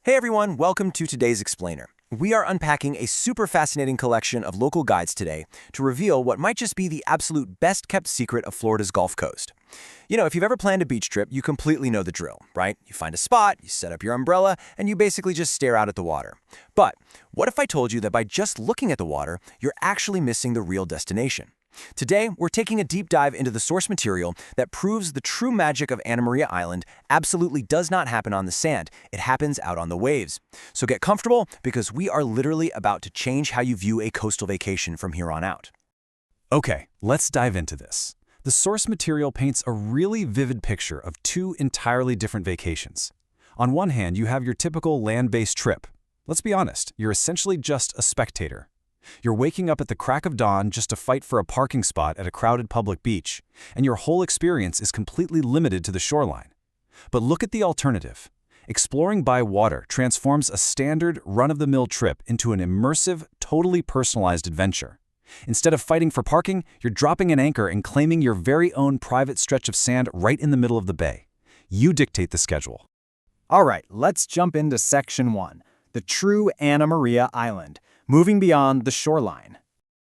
Hey everyone, welcome to today's Explainer. We are unpacking a super fascinating collection of local guides today to reveal what might just be the absolute best-kept secret of Florida's Gulf Coast. You know, if you've ever planned a beach trip, you completely know the drill, right? You find a spot, you set up your umbrella, and you basically just stare out at the water. But what if I told you that by just looking at the water, you're actually missing the real destination? Today, we're taking a deep dive into the source material that proves the true magic of Anna Maria Island absolutely does not happen on the sand. It happens out on the waves. So get comfortable because we are literally about to change how you view a coastal vacation from here on out. Okay, let's dive into this. The source material paints a really vivid picture of two entirely different vacations. On one hand, you have your typical land-based trip. Let's be honest, you're essentially just a spectator. You're waking up at the crack of dawn just to fight for a parking spot at a crowded public beach, and your whole experience is completely limited to the shoreline. But look at the alternative. Exploring by water transforms a standard, run-of-the-mill trip into an immersive, totally personalized adventure. Instead of fighting for parking, you're dropping an anchor and claiming your very own private stretch of sand right in the middle of the bay. You dictate the schedule. All right, let's jump into Section 1, the true Anna Maria Island. Moving beyond the shoreline.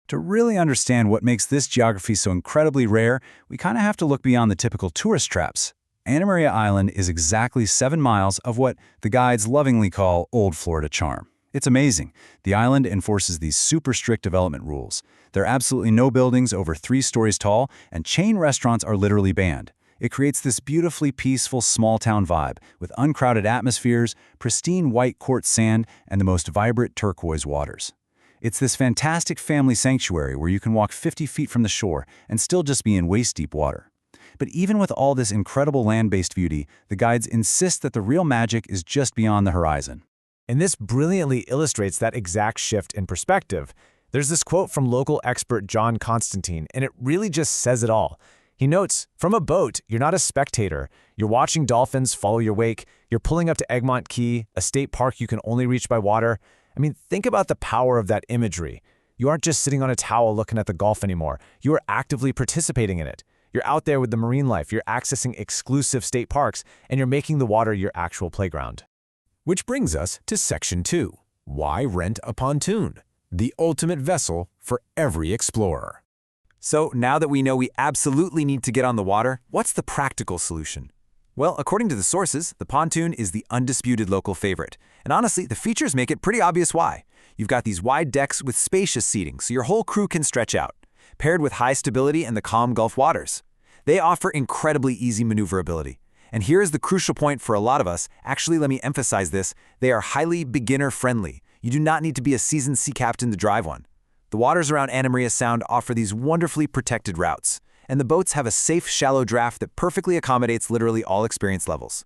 To really understand what makes this geography so incredibly rare, we kind of have to look beyond the typical tourist traps. Anna Maria Island is exactly 7 miles of what the guides lovingly call Old Florida charm. It's amazing. The island enforces these super strict development rules. There are absolutely no buildings over 3 stories tall, and chain restaurants are literally banned. It creates this beautifully peaceful small-town vibe with uncrowded atmospheres, pristine white quartz sand, and the most vibrant turquoise waters. It's this fantastic family sanctuary where you can walk 50 feet from the shore and still just be in waist-deep water. But even with all this incredible land-based beauty, the guides insist that the real magic is just beyond the horizon. And this brilliantly illustrates that exact shift in perspective. There's this quote from local expert John Constantine, and it really just says it all. He notes, from a boat, you're not a spectator. You're watching dolphins follow your wake. You're pulling up to Egmont Key, a state park you can only reach by water. I mean, think about the power of that imagery. You aren't just sitting on a towel looking at the Gulf anymore. You are actively participating in it. You're out there with the marine life. You're accessing exclusive state parks, and you're making the water your actual playground. Which brings us to Section 2. Why rent a pontoon? The ultimate vessel for every explorer. So now that we know we absolutely need to get on the water, what's the practical solution? Well, according to the sources, the pontoon is the undisputed local favorite. And honestly, the features make it pretty obvious why. You've got these wide decks with spacious seating, so your whole crew can stretch out, paired with high stability and the calm Gulf waters. They offer incredibly easy maneuverability. And here is the crucial point for a lot of us. Actually, let me emphasize this. They are highly beginner-friendly. You do not need to be a seasoned sea captain to drive one. The waters around Anna Maria Sound offer these wonderfully protected routes, and the boats have a safe, shallow draft that perfectly accommodates literally all experience levels.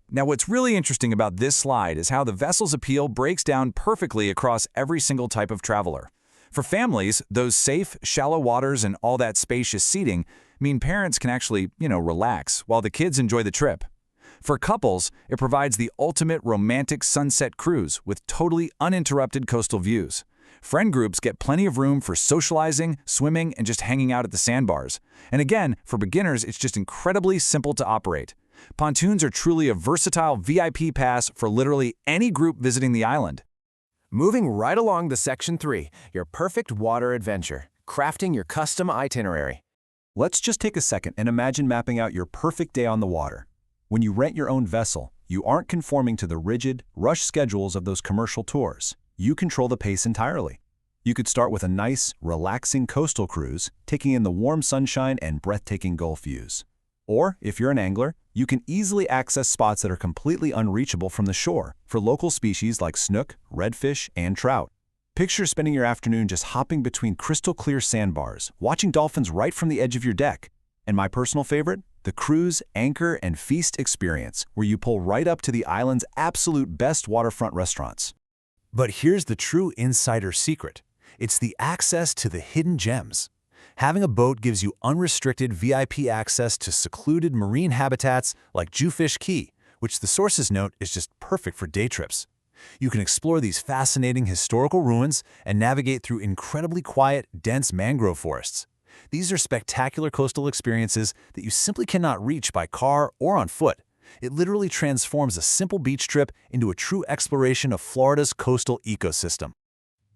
Now, what's really interesting about this slide is how the vessel's appeal breaks down perfectly across every single type of traveler. For families, those safe, shallow waters and all that spacious seating mean parents can actually, relax while the kids enjoy the trip. For couples, it provides the ultimate romantic sunset cruise with totally uninterrupted coastal views. Friend groups get plenty of room for socializing, swimming, and just hanging out at the sandbars. And again, for beginners, it's just incredibly simple to operate. Pontoons are truly a versatile VIP pass for literally any group visiting the island. Moving right along to Section 3, your perfect water adventure, crafting your custom itinerary. Let's just take a second and imagine mapping out your perfect day on the water. When you rent your own vessel, you aren't conforming to the rigid, rushed schedules of those commercial tours. You control the pace entirely. You could start with a nice, relaxing coastal cruise, taking in the warm sunshine and breathtaking Gulf views. Or, if you're an angler, you can easily access spots that are completely unreachable from the shore for local species like snook, redfish, and trout. Picture spending your afternoon just hopping between crystal-clear sandbars, watching dolphins right from the edge of your deck. And my personal favorite? The cruise, anchor, and feast experience, where you pull right up to the island's absolute best waterfront restaurants. But here's the true insider secret. It's the access to the hidden gems. Having a boat gives you unrestricted VIP access to secluded marine habitats like Jewfish Key, which the sources note is just perfect for day trips. You can explore these fascinating historical ruins and navigate through incredibly quiet, dense mangrove forests. These are spectacular coastal experiences that you simply cannot reach by car or on foot. It literally transforms a simple beach trip into a true exploration of Florida's coastal ecosystem.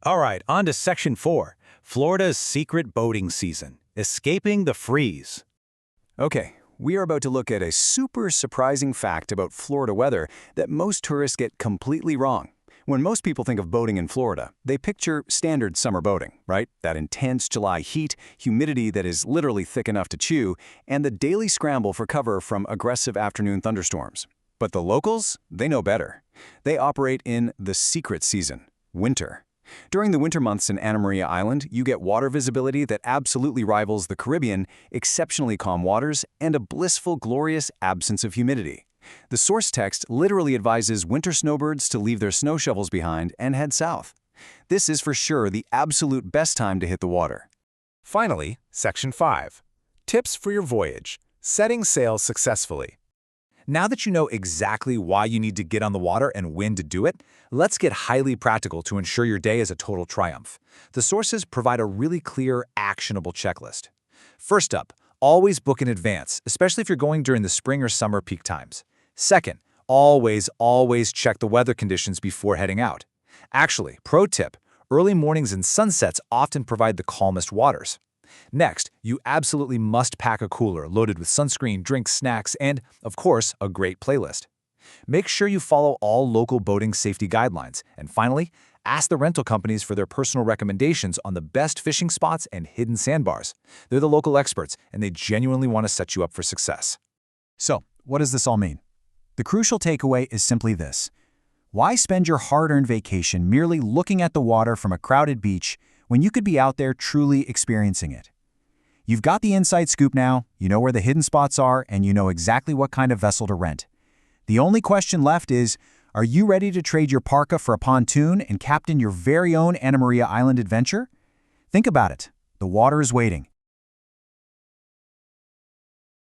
All right, on to Section 4, Florida's secret boating season, escaping the freeze. Okay, we are about to look at a super surprising fact about Florida weather that most tourists get completely wrong. When most people think of boating in Florida, they picture standard summer boating, right? That intense July heat, humidity that is literally thick enough to chew, and the daily scramble for cover from aggressive afternoon thunderstorms. But the locals, they know better. They operate in the secret season, winter. During the winter months in Anna Maria Island, you get water visibility that absolutely rivals the Caribbean, exceptionally calm waters, and a blissful, glorious absence of humidity. The source text literally advises winter snowbirds to leave their snow shovels behind and head south. This is for sure the absolute best time to hit the water. Finally, Section 5. Tips for your voyage. Setting sail successfully. Now that you know exactly why you need to get on the water and when to do it, let's get highly practical to ensure your day is a total triumph. The sources provide a really clear, actionable checklist. First up, always book in advance, especially if you're going during the spring or summer peak times. Second, always check the weather conditions before heading out. Actually, pro tip, early mornings and sunsets often provide the calmest waters. Next, you absolutely must pack a cooler loaded with sunscreen, drinks, snacks, and, of course, a great playlist. Make sure you follow all local boating safety guidelines. And finally, ask the rental companies for their personal recommendations on the best fishing spots and hidden sandbars. They're the local experts, and they genuinely want to set you up for success. So, what does this all mean? The crucial takeaway is simply this. Why spend your hard-earned vacation merely looking at the water from a crowded beach when you could be out there truly experiencing it? You've got the inside scoop now, you know where the hidden spots are, and you know exactly what kind of vessel to rent. The only question left is, are you ready to trade your parka for a pontoon and captain your very own Anna Maria Island adventure? Think about it. The water is waiting.